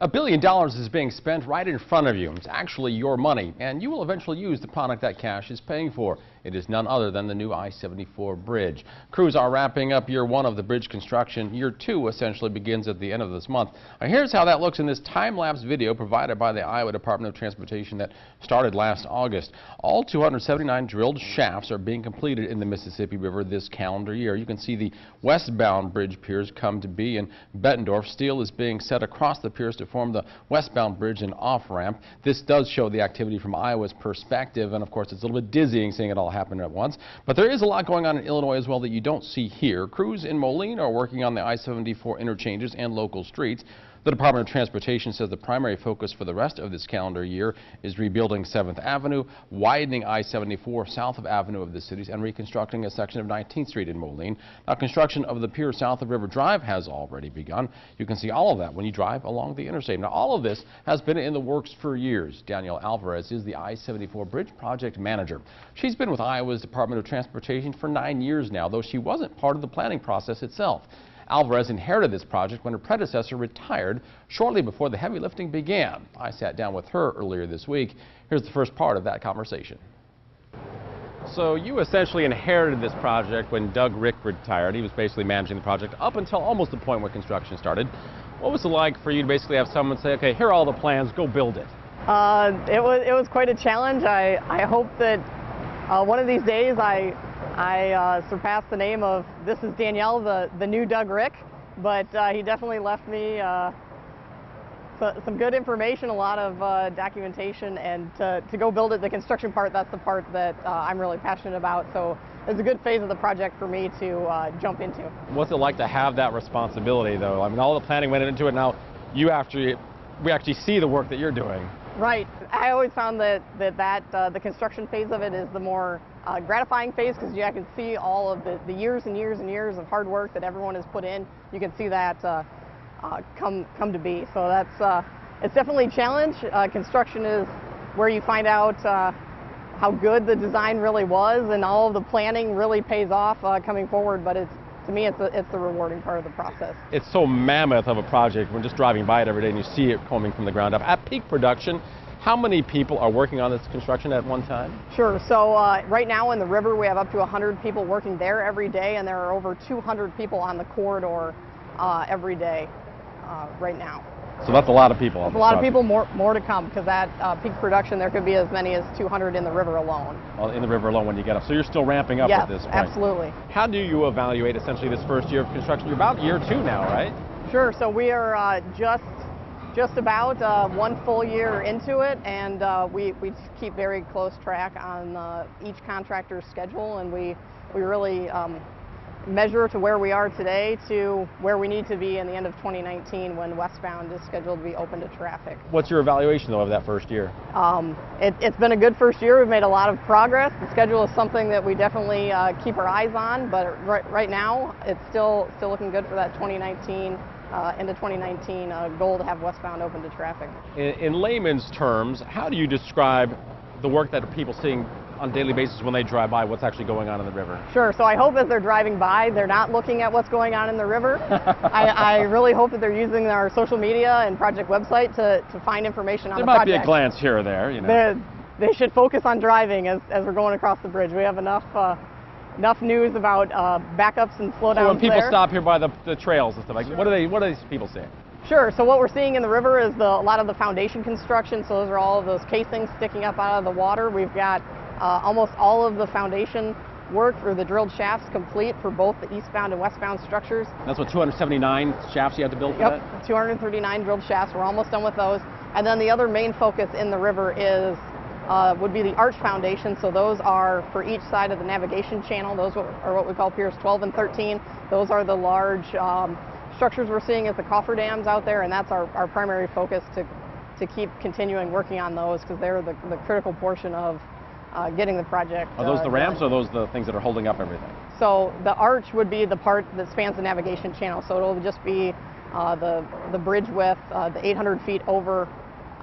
$1 billion is being spent right in front of you. It's actually your money, and you will eventually use the product that cash is paying for. It is none other than the new I-74 bridge. Crews are wrapping up year one of the bridge construction. Year two essentially begins at the end of this month. Now, here's how that looks in this time-lapse video provided by the Iowa Department of Transportation that started last August. All 279 drilled shafts are being completed in the Mississippi River this calendar year. You can see the westbound bridge piers come to be in Bettendorf. Steel is being set across the piers to form the westbound bridge and off-ramp. This does show the activity from Iowa's perspective, and of course it's a little bit dizzying seeing it all happen at once. But there is a lot going on in Illinois as well that you don't see here. Crews in Moline are working on the I-74 interchanges and local streets. The Department of Transportation says the primary focus for the rest of this calendar year is rebuilding 7th Avenue, widening I-74 south of Avenue of the cities, and reconstructing a section of 19th Street in Moline. Now, construction of the pier south of River Drive has already begun. You can see all of that when you drive along the interstate. Now, all of this has been in the works for years. Danielle Alvarez is the I-74 Bridge Project Manager. She's been with Iowa's Department of Transportation for 9 years now, though she wasn't part of the planning process itself. Alvarez inherited this project when her predecessor retired shortly before the heavy lifting began. I sat down with her earlier this week. Here's the first part of that conversation. So you essentially inherited this project when Doug Rick retired. He was basically managing the project up until almost the point where construction started. What was it like for you to basically have someone say, okay, here are all the plans, go build it? It was quite a challenge. I hope that one of these days I surpassed the name of "This is Danielle, the new Doug Rick," but he definitely left me some good information, a lot of documentation, and to go build it. The construction part, that's the part that I'm really passionate about. So it's a good phase of the project for me to jump into. What's it like to have that responsibility, though? I mean, all the planning went into it. Now we actually see the work that you're doing. Right. I always found that the construction phase of it is the more gratifying phase, because I can see all of the years and years and years of hard work that everyone has put in. You can see that come to be. So that's it's definitely a challenge. Construction is where you find out how good the design really was, and all of the planning really pays off coming forward. But to me, it's the rewarding part of the process. It's so mammoth of a project when just driving by it every day and you see it coming from the ground up. At peak production, how many people are working on this construction at one time? Sure. So right now in the river, we have up to 100 people working there every day, and there are over 200 people on the corridor every day right now. So that's a lot of people. That's a lot of people, more to come, because at peak production there could be as many as 200 in the river alone. Well, in the river alone when you get up. So you're still ramping up yes, at this point. Absolutely. How do you evaluate essentially this first year of construction? You're about year two now, right? Sure. So we are just about 1 full year into it, and we keep very close track on each contractor's schedule, and we really measure to where we are today to where we need to be in the end of 2019 when westbound is scheduled to be open to traffic. What's your evaluation, though, of that first year? It's been a good first year. We've made a lot of progress. The schedule is something that we definitely keep our eyes on, but right now it's still looking good for that 2019 into 2019 goal to have westbound open to traffic. In layman's terms, how do you describe the work that people seeing on a daily basis when they drive by, what's actually going on in the river? Sure. So I hope as they're driving by, they're not looking at what's going on in the river. I really hope that they're using our social media and project website to find information on the project. There might be a glance here or there, you know. They should focus on driving as we're going across the bridge. We have enough news about backups and slowdowns. So when people there. stop here by the trails and stuff, like, what are these people seeing? Sure. So what we're seeing in the river is a lot of the foundation construction. So those are all of those casings sticking up out of the water. We've got almost all of the foundation work for the drilled shafts complete for both the eastbound and westbound structures. That's what, 279 shafts you have to build for that? Yep, 239 drilled shafts. We're almost done with those. And then the other main focus in the river would be the arch foundation. So those are for each side of the navigation channel. Those are what we call piers 12 and 13. Those are the large structures we're seeing as the coffer dams out there, and that's our primary focus to keep continuing working on those, because they're the critical portion of getting the project. Are those the ramps, or are those the things that are holding up everything? So the arch would be the part that spans the navigation channel. So it'll just be the bridge width, the 800 feet over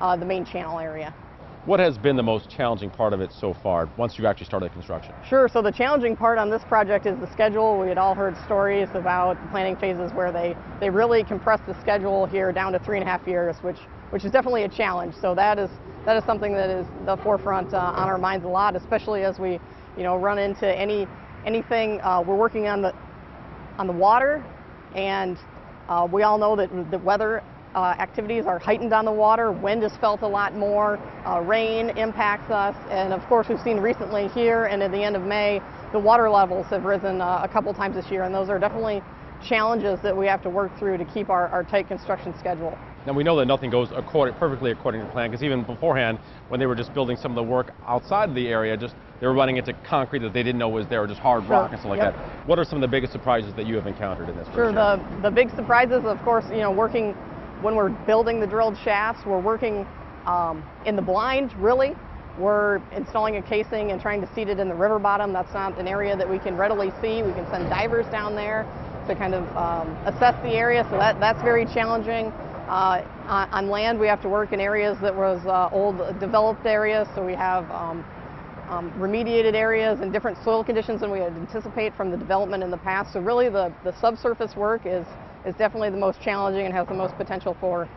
the main channel area. What has been the most challenging part of it so far, once you've actually started construction? Sure. So the challenging part on this project is the schedule. We had all heard stories about the planning phases where they really compressed the schedule here down to 3.5 years, which is definitely a challenge. So that is something that is the forefront on our minds a lot, especially as we run into anything. We're working on the water, and we all know that the weather activities are heightened on the water. Wind is felt a lot more. Rain impacts us, and of course we've seen recently here and at the end of May the water levels have risen a couple times this year, and those are definitely challenges that we have to work through to keep our tight construction schedule. Now we know that nothing goes perfectly according to plan, because even beforehand, when they were just building some of the work outside of the area, they were running into concrete that they didn't know was there, or just hard rock and stuff like that. What are some of the biggest surprises that you have encountered in this? Sure. The big surprises, of course, working when we're building the drilled shafts, we're working in the blind, really. We're installing a casing and trying to seat it in the river bottom. That's not an area that we can readily see. We can send divers down there to kind of assess the area, so that's very challenging. On land, we have to work in areas that was old developed areas, so we have remediated areas and different soil conditions than we had anticipate from the development in the past. So really the subsurface work is definitely the most challenging and has the most potential for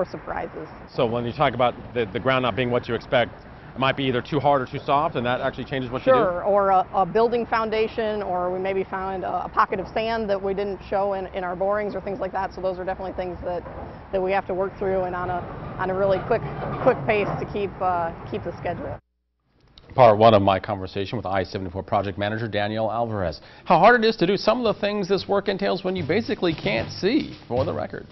surprises. So when you talk about the ground not being what you expect, it might be either too hard or too soft, and that actually changes what you do? Sure, or a building foundation, or we maybe found a pocket of sand that we didn't show in our borings or things like that. So those are definitely things that we have to work through, and on a really quick pace to keep the schedule. Part one of my conversation with I-74 project manager Danielle Alvarez. How hard it is to do some of the things this work entails when you basically can't see, for the record.